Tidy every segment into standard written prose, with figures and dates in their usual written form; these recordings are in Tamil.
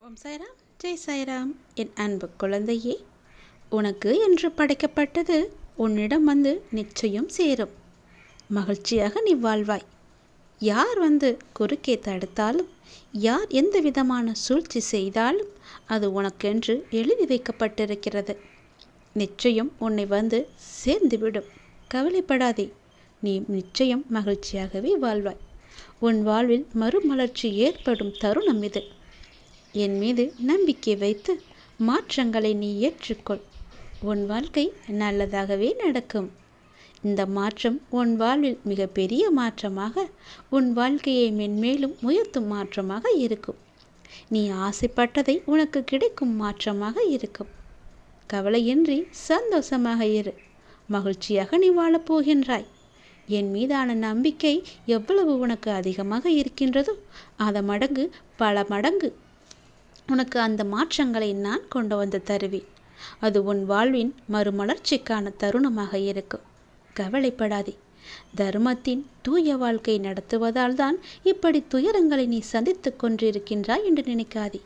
ஓம் சாய்ராம், ஜெய் சாய்ராம். என் அன்பு குழந்தையே, உனக்கு என்று படைக்கப்பட்டது உன்னிடம் வந்து நிச்சயம் சேரும். மகிழ்ச்சியாக நீ வாழ்வாய். யார் வந்து குறுக்கே தடுத்தாலும், யார் எந்த விதமான சூழ்ச்சி செய்தாலும் அது உனக்கென்று எழுதி வைக்கப்பட்டிருக்கிறது. நிச்சயம் உன்னை வந்து சேர்ந்துவிடும். கவலைப்படாதே. நீ நிச்சயம் மகிழ்ச்சியாகவே வாழ்வாய். உன் வாழ்வில் மறுமலர்ச்சி ஏற்படும் தருணம் இது. என் மீது நம்பிக்கை வைத்து மாற்றங்களை நீ ஏற்றுக்கொள். உன் வாழ்க்கை நல்லதாகவே நடக்கும். இந்த மாற்றம் உன் வாழ்வில் மிகப்பெரிய மாற்றமாக, உன் வாழ்க்கையை மென்மேலும் உயர்த்தும் மாற்றமாக இருக்கும். நீ ஆசைப்பட்டதை உனக்கு கிடைக்கும் மாற்றமாக இருக்கும். கவலையின்றி சந்தோஷமாக இரு. மகிழ்ச்சியாக நீ வாழப்போகின்றாய். என் மீதான நம்பிக்கை எவ்வளவு உனக்கு அதிகமாக இருக்கின்றதோ அதை மடங்கு பல மடங்கு உனக்கு அந்த மாற்றங்களை நான் கொண்டு வந்து தருவேன். அது உன் வாழ்வின் மறுமலர்ச்சிக்கான தருணமாக இருக்கும். கவலைப்படாதே. தர்மத்தின் தூய வாழ்க்கை நடத்துவதால் தான் இப்படி துயரங்களை நீ சந்தித்து கொண்டிருக்கின்றாய் என்று நினைக்காதே.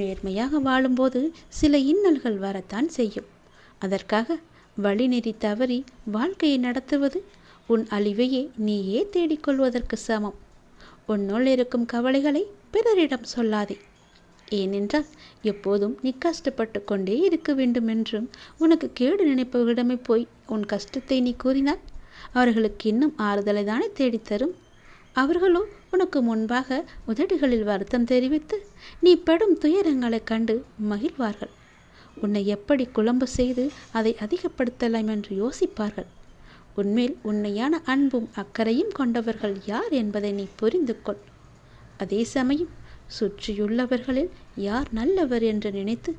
நேர்மையாக வாழும்போது சில இன்னல்கள் வரத்தான் செய்யும். அதற்காக வழிநெறி தவறி வாழ்க்கையை நடத்துவது உன் அழிவையே நீயே தேடிக்கொள்வதற்கு சமம். உன்னுள் இருக்கும் கவலைகளை பிறரிடம் சொல்லாதே. ஏனென்றால் எப்போதும் நீ கஷ்டப்பட்டு கொண்டே இருக்க வேண்டும் என்றும், உனக்கு கேடு நினைப்பவர்களிடமே போய் உன் கஷ்டத்தை நீ கூறினால் அவர்களுக்கு இன்னும் ஆறுதலை தானே தேடித்தரும். அவர்களோ உனக்கு முன்பாக உதடுகளில் வருத்தம் தெரிவித்து நீ படும் துயரங்களை கண்டு மகிழ்வார்கள். உன்னை எப்படி குழம்பு செய்து அதை அதிகப்படுத்தலாம் என்று யோசிப்பார்கள். உன்மேல் உண்மையான அன்பும் அக்கறையும் கொண்டவர்கள் யார் என்பதை நீ புரிந்து கொள். அதே சமயம் சுற்றியுள்ளவர்களில் யார் நல்லவர் என்று நினைத்து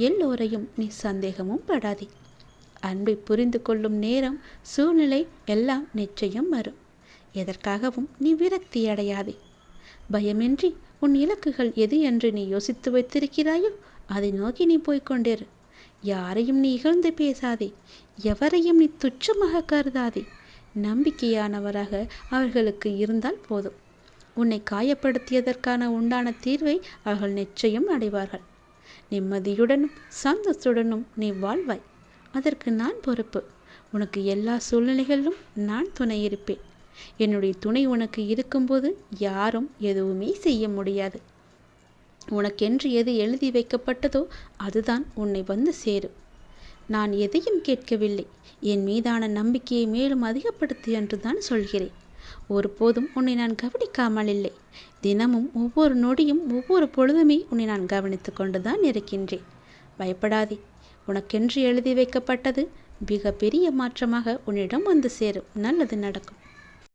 எல்லோரையும் நீ சந்தேகமும் படாதே. அன்பை புரிந்து கொள்ளும் நேரம், சூழ்நிலை எல்லாம் நிச்சயம் வரும். எதற்காகவும் நீ விரக்தி அடையாதே. பயமின்றி உன் இலக்குகள் எது என்று நீ யோசித்து வைத்திருக்கிறாயோ அதை நோக்கி நீ போய்கொண்டிரு. யாரையும் நீ இகழ்ந்து பேசாதே. எவரையும் நீ துச்சமாக கருதாதே. நம்பிக்கையானவராக அவர்களுக்கு இருந்தால் போதும். உன்னை காயப்படுத்தியதற்கான உண்டான தீர்வை அவர்கள் நிச்சயம் அடைவார்கள். நிம்மதியுடனும் சந்தோஷத்துடனும் நீ வாழ்வாய். அதற்கு நான் பொறுப்பு. உனக்கு எல்லா சூழ்நிலைகளிலும் நான் துணை இருப்பேன். என்னுடைய துணை உனக்கு இருக்கும்போது யாரும் எதுவுமே செய்ய முடியாது. உனக்கென்று எது எழுதி வைக்கப்பட்டதோ அதுதான் உன்னை வந்து சேரும். நான் எதையும் கேட்கவில்லை. என் மீதான நம்பிக்கையை மேலும் அதிகப்படுத்து என்று தான் சொல்கிறேன். ஒருபோதும் உன்னை நான் கவனிக்காமல் இல்லை. தினமும் ஒவ்வொரு நொடியும் ஒவ்வொரு பொழுதுமே உன்னை நான் கவனித்து கொண்டுதான் இருக்கின்றேன். பயப்படாதே. உனக்கென்று எழுதி வைக்கப்பட்டது மிக பெரிய மாற்றமாக உன்னிடம் வந்து சேரும். நல்லது நடக்கும்.